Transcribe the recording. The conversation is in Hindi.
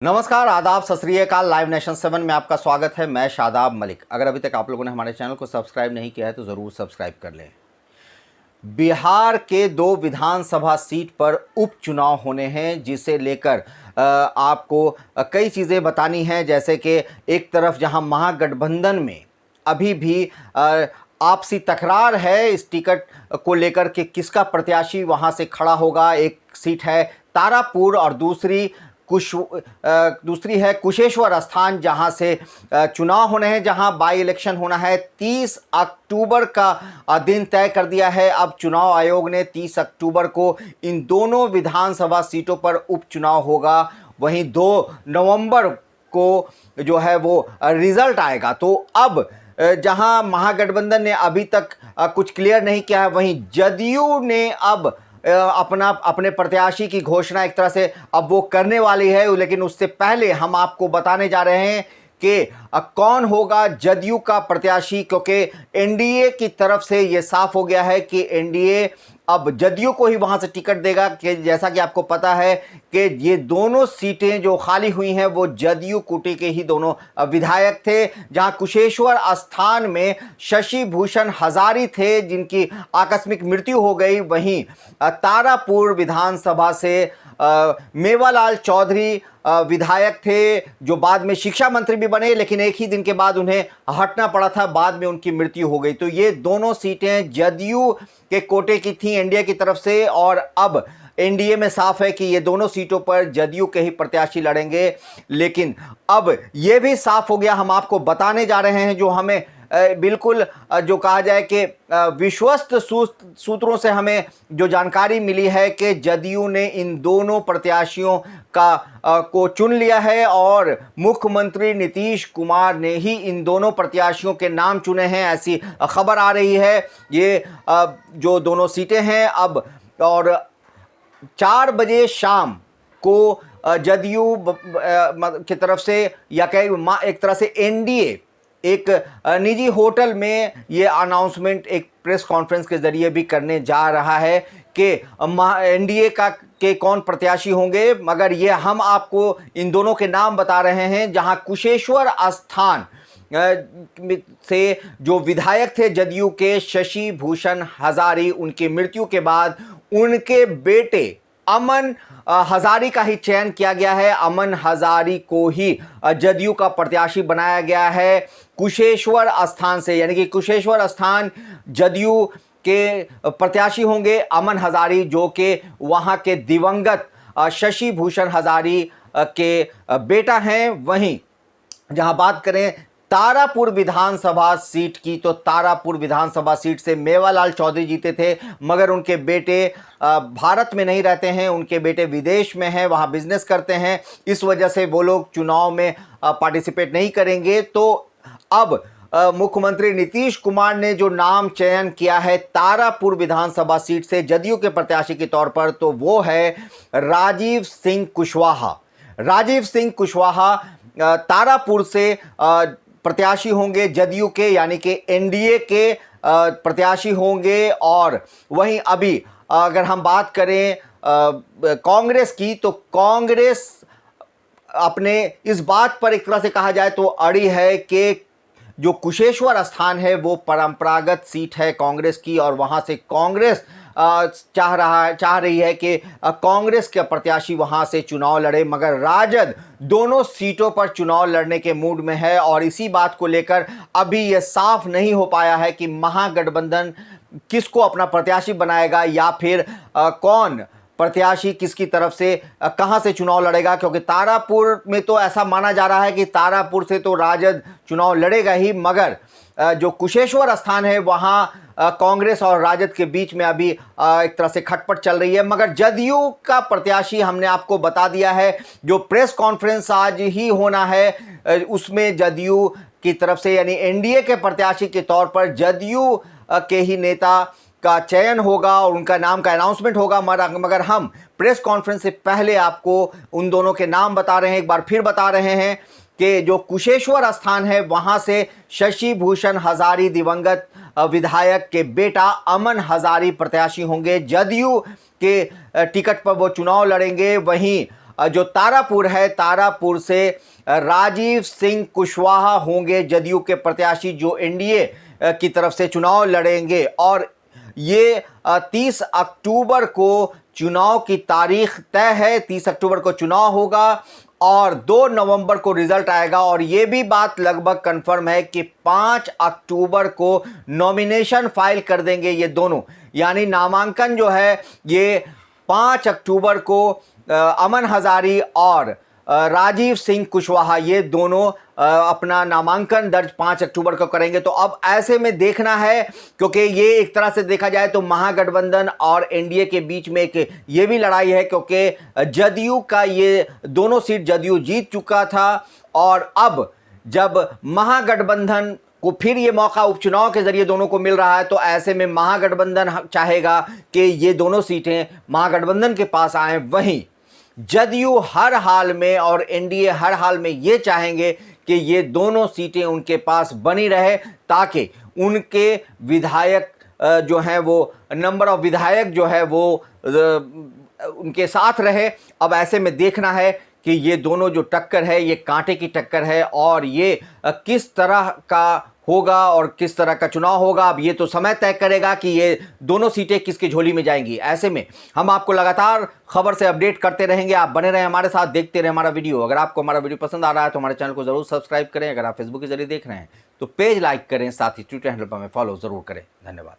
नमस्कार, आदाब, सत श्री अकाल। लाइव नेशन 7 में आपका स्वागत है। मैं शादाब मलिक। अगर अभी तक आप लोगों ने हमारे चैनल को सब्सक्राइब नहीं किया है तो ज़रूर सब्सक्राइब कर लें। बिहार के 2 विधानसभा सीट पर उपचुनाव होने हैं, जिसे लेकर आपको कई चीज़ें बतानी हैं। जैसे कि एक तरफ जहां महागठबंधन में अभी भी आपसी तकरार है इस टिकट को लेकर के किसका प्रत्याशी वहां से खड़ा होगा। एक सीट है तारापुर और दूसरी है कुशेश्वर स्थान, जहां से चुनाव होने हैं, जहां बाई इलेक्शन होना है। 30 अक्टूबर का दिन तय कर दिया है। अब चुनाव आयोग ने 30 अक्टूबर को इन दोनों विधानसभा सीटों पर उपचुनाव होगा। वहीं 2 नवंबर को जो है वो रिजल्ट आएगा। तो अब जहां महागठबंधन ने अभी तक कुछ क्लियर नहीं किया है, वहीं जदयू ने अब अपने प्रत्याशी की घोषणा एक तरह से अब वो करने वाली है। लेकिन उससे पहले हम आपको बताने जा रहे हैं कि कौन होगा जदयू का प्रत्याशी, क्योंकि एनडीए की तरफ से ये साफ हो गया है कि एनडीए अब जदयू को ही वहां से टिकट देगा। कि जैसा कि आपको पता है कि ये दोनों सीटें जो खाली हुई हैं वो जदयू कोटे के ही दोनों विधायक थे। जहां कुशेश्वर स्थान में शशि भूषण हजारी थे, जिनकी आकस्मिक मृत्यु हो गई। वहीं तारापुर विधानसभा से मेवालाल चौधरी विधायक थे, जो बाद में शिक्षा मंत्री भी बने, लेकिन एक ही दिन के बाद उन्हें हटना पड़ा था, बाद में उनकी मृत्यु हो गई। तो ये दोनों सीटें जदयू के कोटे की थी एनडीए की तरफ से, और अब एनडीए में साफ है कि ये दोनों सीटों पर जदयू के ही प्रत्याशी लड़ेंगे। लेकिन अब ये भी साफ हो गया, हम आपको बताने जा रहे हैं, जो हमें बिल्कुल जो कहा जाए कि विश्वस्त सूत्रों से हमें जो जानकारी मिली है कि जदयू ने इन दोनों प्रत्याशियों को चुन लिया है और मुख्यमंत्री नीतीश कुमार ने ही इन दोनों प्रत्याशियों के नाम चुने हैं, ऐसी खबर आ रही है। ये जो दोनों सीटें हैं अब, और 4 बजे शाम को जदयू की तरफ से, या कहीं एक तरह से एनडीए एक निजी होटल में ये अनाउंसमेंट एक प्रेस कॉन्फ्रेंस के जरिए भी करने जा रहा है कि एनडीए के कौन प्रत्याशी होंगे। मगर ये हम आपको इन दोनों के नाम बता रहे हैं। जहां कुशेश्वर स्थान से जो विधायक थे जदयू के शशि भूषण हजारी, उनकी मृत्यु के बाद उनके बेटे अमन हजारी का ही चयन किया गया है। अमन हजारी को ही जदयू का प्रत्याशी बनाया गया है कुशेश्वर स्थान से, यानी कि कुशेश्वर स्थान जदयू के प्रत्याशी होंगे अमन हजारी, जो कि वहां के दिवंगत शशि भूषण हजारी के बेटा हैं। वहीं जहां बात करें तारापुर विधानसभा सीट की, तो तारापुर विधानसभा सीट से मेवालाल चौधरी जीते थे, मगर उनके बेटे भारत में नहीं रहते हैं, उनके बेटे विदेश में हैं, वहां बिजनेस करते हैं। इस वजह से वो लोग चुनाव में पार्टिसिपेट नहीं करेंगे। तो अब मुख्यमंत्री नीतीश कुमार ने जो नाम चयन किया है तारापुर विधानसभा सीट से जदयू के प्रत्याशी के तौर पर, तो वो है राजीव सिंह कुशवाहा। राजीव सिंह कुशवाहा तारापुर से प्रत्याशी होंगे जदयू के, यानी कि एनडीए के प्रत्याशी होंगे। और वहीं अभी अगर हम बात करें कांग्रेस की, तो कांग्रेस अपने इस बात पर एक तरह से कहा जाए तो अड़ी है कि जो कुशेश्वर स्थान है वो परंपरागत सीट है कांग्रेस की, और वहां से कांग्रेस चाह रही है कि कांग्रेस के प्रत्याशी वहां से चुनाव लड़े। मगर राजद दोनों सीटों पर चुनाव लड़ने के मूड में है, और इसी बात को लेकर अभी यह साफ नहीं हो पाया है कि महागठबंधन किसको अपना प्रत्याशी बनाएगा, या फिर कौन प्रत्याशी किसकी तरफ से कहां से चुनाव लड़ेगा। क्योंकि तारापुर में तो ऐसा माना जा रहा है कि तारापुर से तो राजद चुनाव लड़ेगा ही, मगर जो कुशेश्वर स्थान है वहां कांग्रेस और राजद के बीच में अभी एक तरह से खटपट चल रही है। मगर जदयू का प्रत्याशी हमने आपको बता दिया है। जो प्रेस कॉन्फ्रेंस आज ही होना है उसमें जदयू की तरफ से, यानी एनडीए के प्रत्याशी के तौर पर जदयू के ही नेता का चयन होगा और उनका नाम का अनाउंसमेंट होगा। मगर हम प्रेस कॉन्फ्रेंस से पहले आपको उन दोनों के नाम बता रहे हैं, एक बार फिर बता रहे हैं कि जो कुशेश्वर स्थान है वहां से शशि भूषण हजारी दिवंगत विधायक के बेटा अमन हजारी प्रत्याशी होंगे, जदयू के टिकट पर वो चुनाव लड़ेंगे। वहीं जो तारापुर है, तारापुर से राजीव सिंह कुशवाहा होंगे जदयू के प्रत्याशी जो एनडीए की तरफ से चुनाव लड़ेंगे। और ये 30 अक्टूबर को चुनाव की तारीख तय है, 30 अक्टूबर को चुनाव होगा और 2 नवंबर को रिजल्ट आएगा। और ये भी बात लगभग कंफर्म है कि 5 अक्टूबर को नॉमिनेशन फाइल कर देंगे ये दोनों, यानी नामांकन जो है ये 5 अक्टूबर को अमन हजारी और राजीव सिंह कुशवाहा ये दोनों अपना नामांकन दर्ज 5 अक्टूबर को करेंगे। तो अब ऐसे में देखना है, क्योंकि ये एक तरह से देखा जाए तो महागठबंधन और एनडीए के बीच में एक ये भी लड़ाई है, क्योंकि जदयू का ये दोनों सीट जदयू जीत चुका था और अब जब महागठबंधन को फिर ये मौका उपचुनाव के जरिए दोनों को मिल रहा है, तो ऐसे में महागठबंधन चाहेगा कि ये दोनों सीटें महागठबंधन के पास आए। वहीं जदयू हर हाल में और एनडीए हर हाल में ये चाहेंगे कि ये दोनों सीटें उनके पास बनी रहे, ताकि उनके विधायक जो हैं वो नंबर ऑफ विधायक जो है वो उनके साथ रहे। अब ऐसे में देखना है कि ये दोनों जो टक्कर है ये कांटे की टक्कर है और ये किस तरह का होगा और किस तरह का चुनाव होगा। अब ये तो समय तय करेगा कि ये दोनों सीटें किसकी झोली में जाएंगी। ऐसे में हम आपको लगातार खबर से अपडेट करते रहेंगे। आप बने रहें हमारे साथ, देखते रहें हमारा वीडियो। अगर आपको हमारा वीडियो पसंद आ रहा है तो हमारे चैनल को जरूर सब्सक्राइब करें। अगर आप फेसबुक के जरिए देख रहे हैं तो पेज लाइक करें, साथ ही ट्विटर हैंडल पर हमें फॉलो जरूर करें। धन्यवाद।